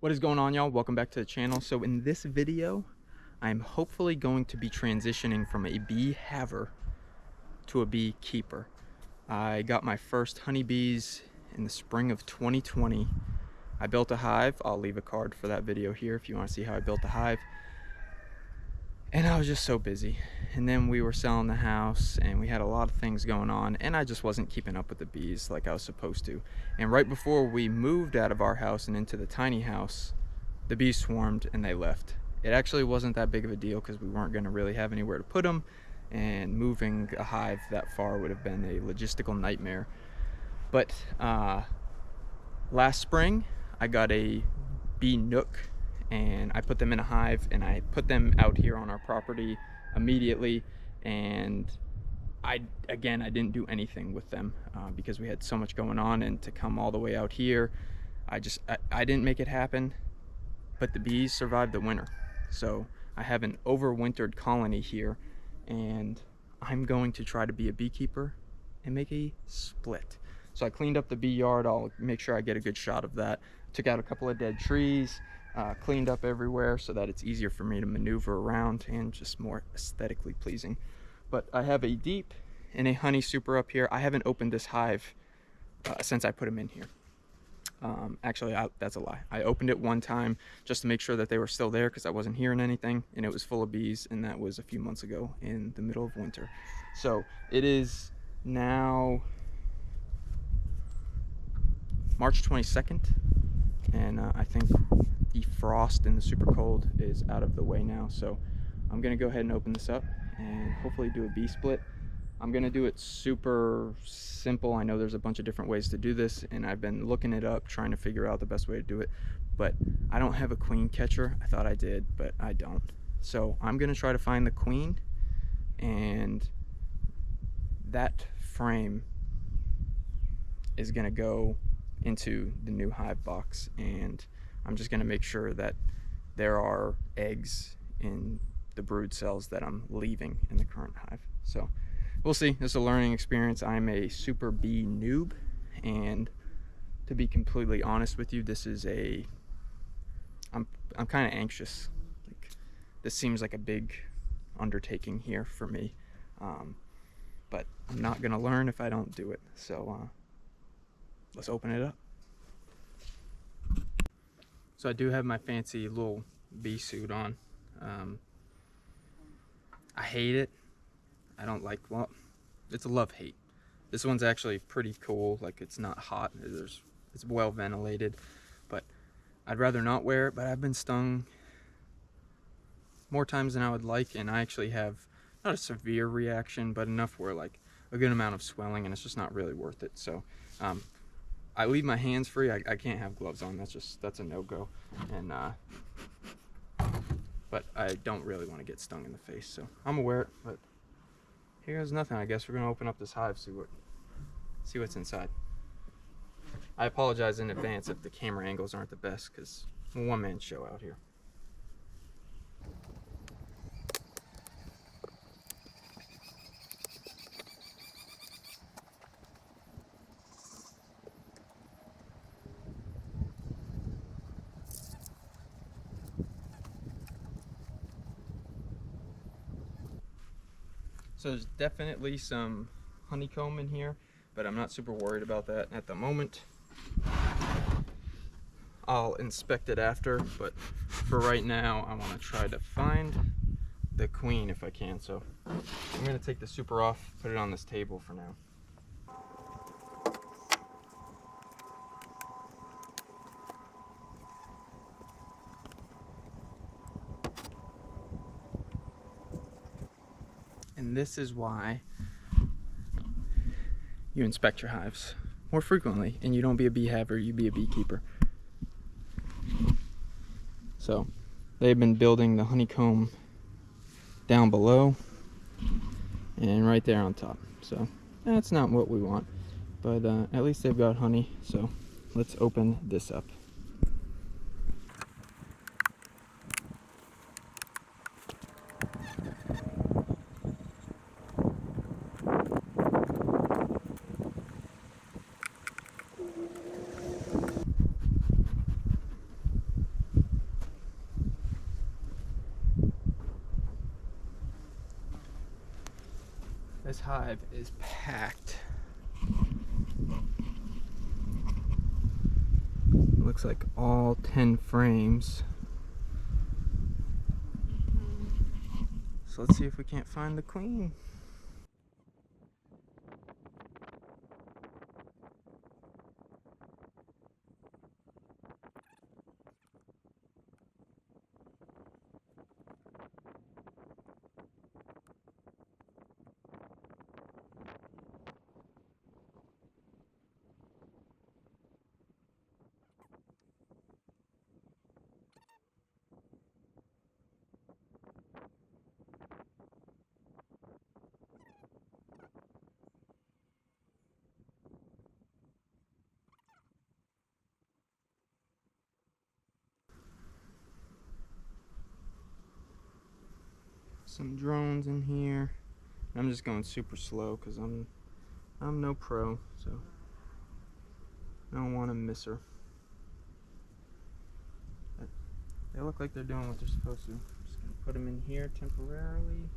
What is going on, y'all? Welcome back to the channel. So in this video, I'm hopefully going to be transitioning from a bee haver to a beekeeper. I got my first honeybees in the spring of 2020. I built a hive. I'll leave a card for that video here if you want to see how I built the hive. And I was just so busy. And then we were selling the house and we had a lot of things going on, and I just wasn't keeping up with the bees like I was supposed to. And right before we moved out of our house and into the tiny house, the bees swarmed and they left. It actually wasn't that big of a deal because we weren't going to really have anywhere to put them, and moving a hive that far would have been a logistical nightmare. But last spring I got a bee nook and I put them in a hive, and I put them out here on our property immediately. And I didn't do anything with them because we had so much going on, and to come all the way out here, I didn't make it happen. But the bees survived the winter, so I have an overwintered colony here, and I'm going to try to be a beekeeper and make a split. So I cleaned up the bee yard. I'll make sure I get a good shot of that. Took out a couple of dead trees, cleaned up everywhere so that it's easier for me to maneuver around and just more aesthetically pleasing. But I have a deep and a honey super up here. I haven't opened this hive since I put them in here. Actually, that's a lie. I opened it one time just to make sure that they were still there because I wasn't hearing anything, and it was full of bees, and that was a few months ago in the middle of winter. So it is now March 22nd, and I think the frost and the super cold is out of the way now. So I'm gonna go ahead and open this up and hopefully do a bee split. I'm gonna do it super simple. I know there's a bunch of different ways to do this, and I've been looking it up, trying to figure out the best way to do it, but I don't have a queen catcher. I thought I did, but I don't. So I'm gonna try to find the queen, and that frame is gonna go into the new hive box, and I'm just gonna make sure that there are eggs in the brood cells that I'm leaving in the current hive. So we'll see. This is a learning experience. I'm a super bee noob, and to be completely honest with you, this is I'm kind of anxious. Like, this seems like a big undertaking here for me, but I'm not gonna learn if I don't do it. So let's open it up. So I do have my fancy little bee suit on. I hate it. I don't like, well, it's a love-hate. This one's actually pretty cool. Like, it's not hot. It's well ventilated, but I'd rather not wear it. But I've been stung more times than I would like, and I actually have not a severe reaction, but enough where like a good amount of swelling, and it's just not really worth it. So I leave my hands free. I can't have gloves on. That's a no-go. And but I don't really want to get stung in the face, so I'm gonna wear it. But here's nothing. I guess we're gonna open up this hive, see what's inside. I apologize in advance if the camera angles aren't the best, because I'm a one-man show out here. So there's definitely some honeycomb in here, but I'm not super worried about that at the moment. I'll inspect it after, but for right now, I want to try to find the queen if I can. So I'm going to take the super off, put it on this table for now. And this is why you inspect your hives more frequently, and you don't be a bee haver, you be a beekeeper. So they've been building the honeycomb down below and right there on top. So that's not what we want, but at least they've got honey. So let's open this up. This hive is packed. Looks like all 10 frames. So let's see if we can't find the queen. Some drones in here. I'm just going super slow because I'm no pro, so I don't want to miss her. But they look like they're doing what they're supposed to. I'm just gonna put them in here temporarily.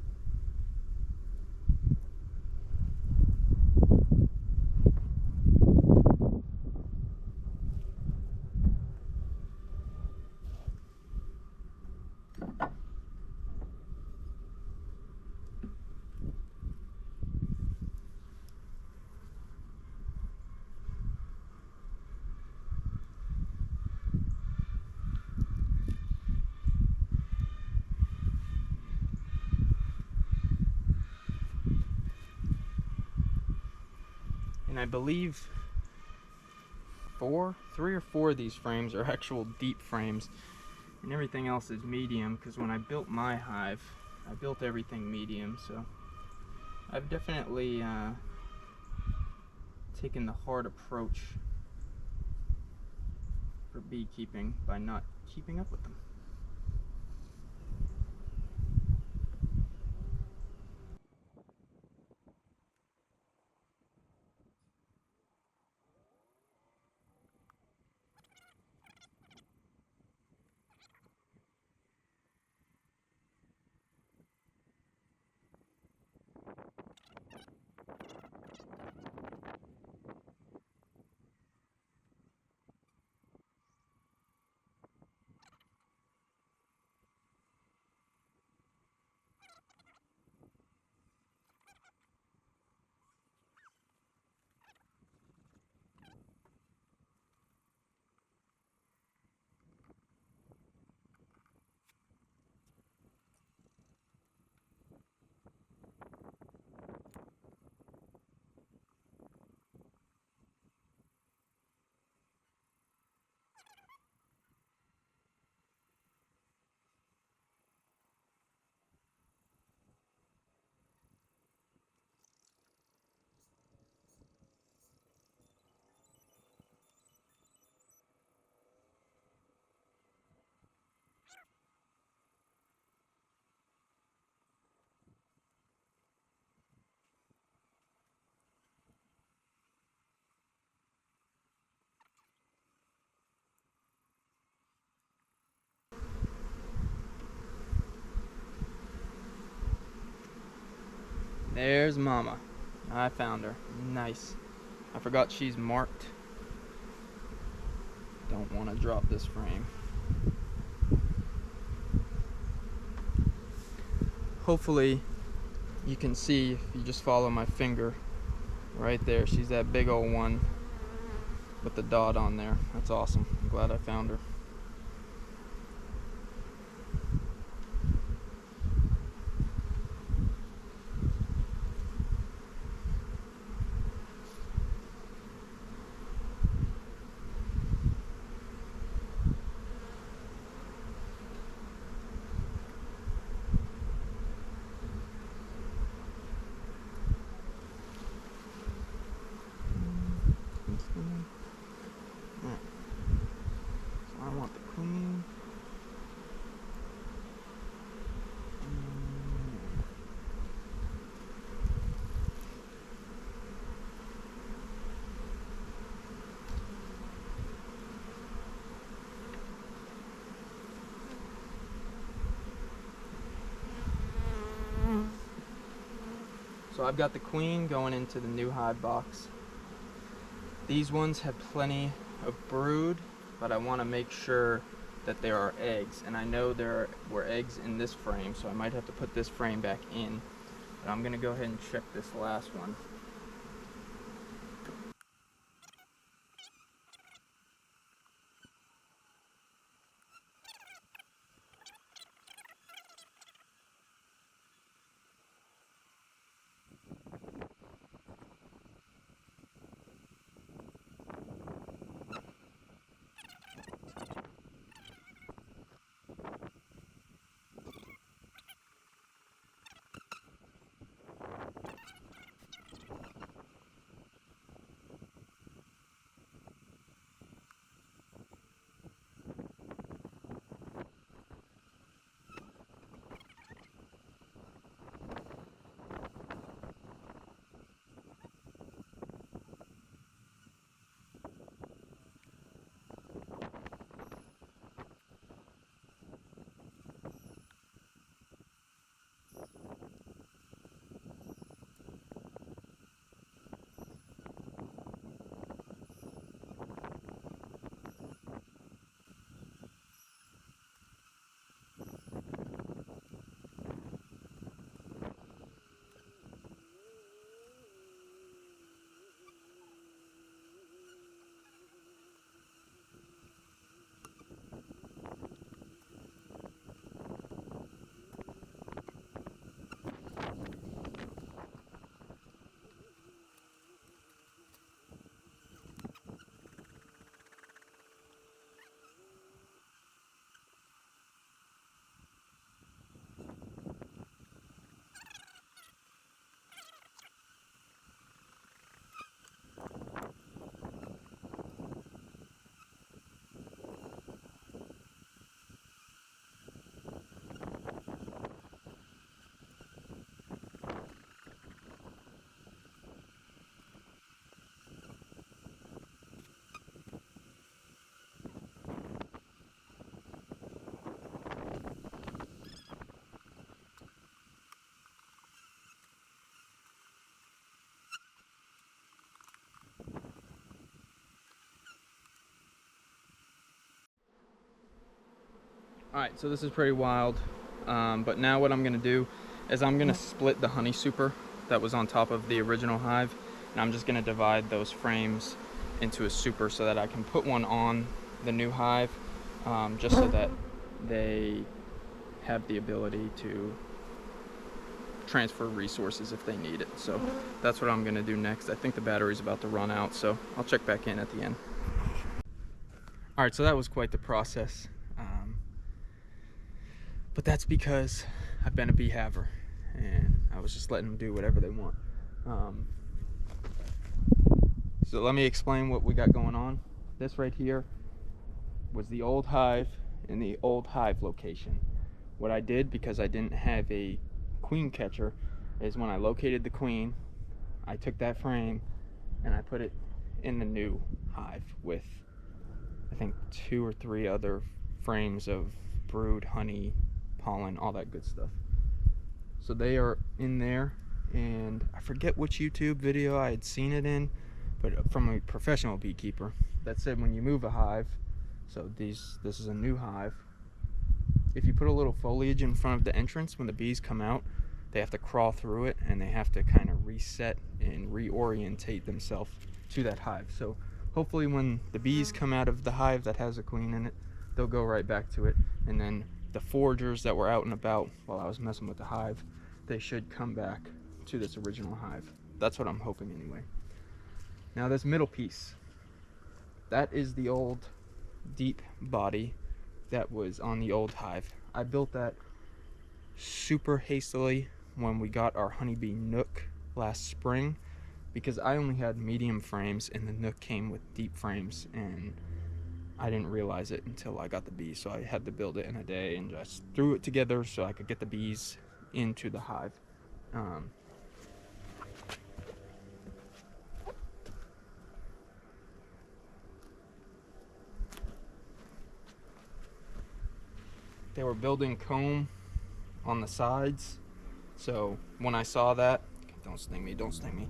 And I believe three or four of these frames are actual deep frames, and everything else is medium, because when I built my hive, I built everything medium. So I've definitely taken the hard approach for beekeeping by not keeping up with them. There's Mama. I found her. Nice. I forgot she's marked. Don't want to drop this frame. Hopefully you can see if you just follow my finger right there. She's that big old one with the dot on there. That's awesome. I'm glad I found her. So I've got the queen going into the new hive box. These ones have plenty of brood, but I want to make sure that there are eggs. And I know there were eggs in this frame, so I might have to put this frame back in. But I'm going to go ahead and check this last one. Alright, so this is pretty wild, but now what I'm going to do is I'm going to split the honey super that was on top of the original hive, and I'm just going to divide those frames into a super so that I can put one on the new hive, just so that they have the ability to transfer resources if they need it. So that's what I'm going to do next. I think the battery's about to run out, so I'll check back in at the end. Alright, so that was quite the process. But that's because I've been a beehaver and I was just letting them do whatever they want. So let me explain what we got going on. This right here was the old hive in the old hive location. What I did, because I didn't have a queen catcher, is when I located the queen, I took that frame and I put it in the new hive with, I think, 2 or 3 other frames of brood, honey, pollen, all that good stuff. So they are in there, and I forget which YouTube video I had seen it in, but from a professional beekeeper that said when you move a hive, so this is a new hive, if you put a little foliage in front of the entrance, when the bees come out, they have to crawl through it and they have to kind of reset and reorientate themselves to that hive. So hopefully when the bees come out of the hive that has a queen in it, they'll go right back to it, and then the foragers that were out and about while I was messing with the hive, they should come back to this original hive. That's what I'm hoping anyway. Now this middle piece, that is the old deep body that was on the old hive. I built that super hastily when we got our honeybee nook last spring, because I only had medium frames and the nook came with deep frames, and I didn't realize it until I got the bees, so I had to build it in a day and just threw it together so I could get the bees into the hive. They were building comb on the sides, so when I saw that, Don't sting me, don't sting me.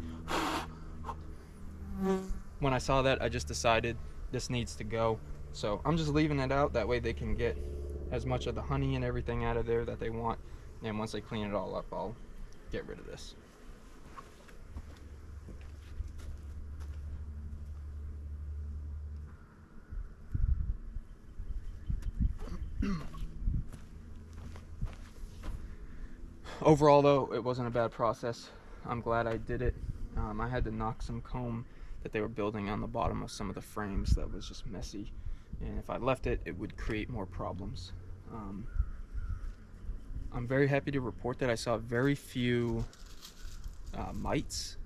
When I saw that, I just decided this needs to go. So I'm just leaving it out. That way they can get as much of the honey and everything out of there that they want. And once they clean it all up, I'll get rid of this. Overall though, it wasn't a bad process. I'm glad I did it. I had to knock some comb that they were building on the bottom of some of the frames that was just messy, and if I left it, it would create more problems. I'm very happy to report that I saw very few mites.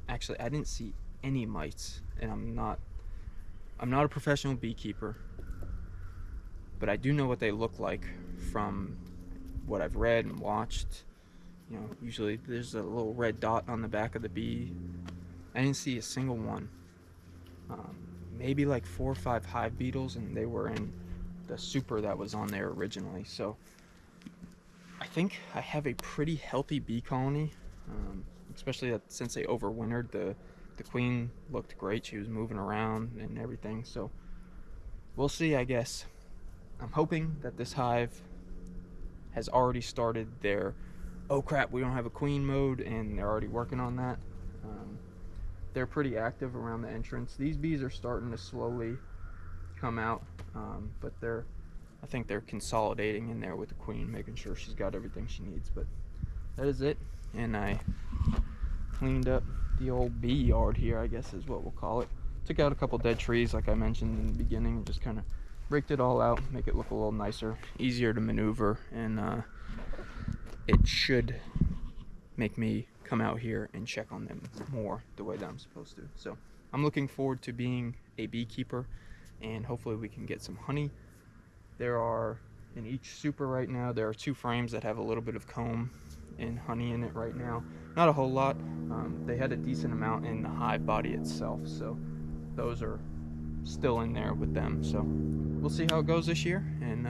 Actually, I didn't see any mites, and I'm not a professional beekeeper, but I do know what they look like from what I've read and watched. You know, usually there's a little red dot on the back of the bee. I didn't see a single one. Maybe like 4 or 5 hive beetles, and they were in the super that was on there originally. So I think I have a pretty healthy bee colony, especially that since they overwintered. The queen looked great. She was moving around and everything. So we'll see, I guess. I'm hoping that this hive has already started their oh crap, we don't have a queen mode, and they're already working on that. They're pretty active around the entrance. These bees are starting to slowly come out, but I think they're consolidating in there with the queen, making sure she's got everything she needs. But that is it, and I cleaned up the old bee yard here, I guess is what we'll call it. Took out a couple dead trees like I mentioned in the beginning, and just kind of raked it all out, make it look a little nicer, easier to maneuver, and it should make me come out here and check on them more the way that I'm supposed to. So I'm looking forward to being a beekeeper, and hopefully we can get some honey. There are, in each super right now, there are 2 frames that have a little bit of comb and honey in it right now. Not a whole lot. They had a decent amount in the hive body itself, so those are still in there with them. So we'll see how it goes this year, and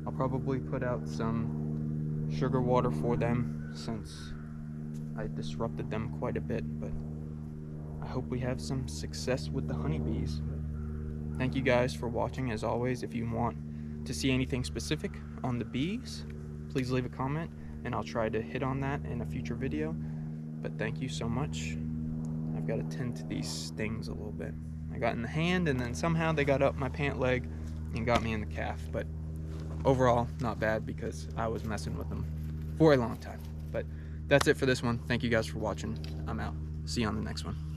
I'll probably put out some sugar water for them since I disrupted them quite a bit, but I hope we have some success with the honeybees. Thank you guys for watching. As always, if you want to see anything specific on the bees, please leave a comment and I'll try to hit on that in a future video. But thank you so much. I've got to tend to these stings a little bit. I got in the hand, and then somehow they got up my pant leg and got me in the calf, but overall not bad because I was messing with them for a long time. But that's it for this one. Thank you guys for watching. I'm out. See you on the next one.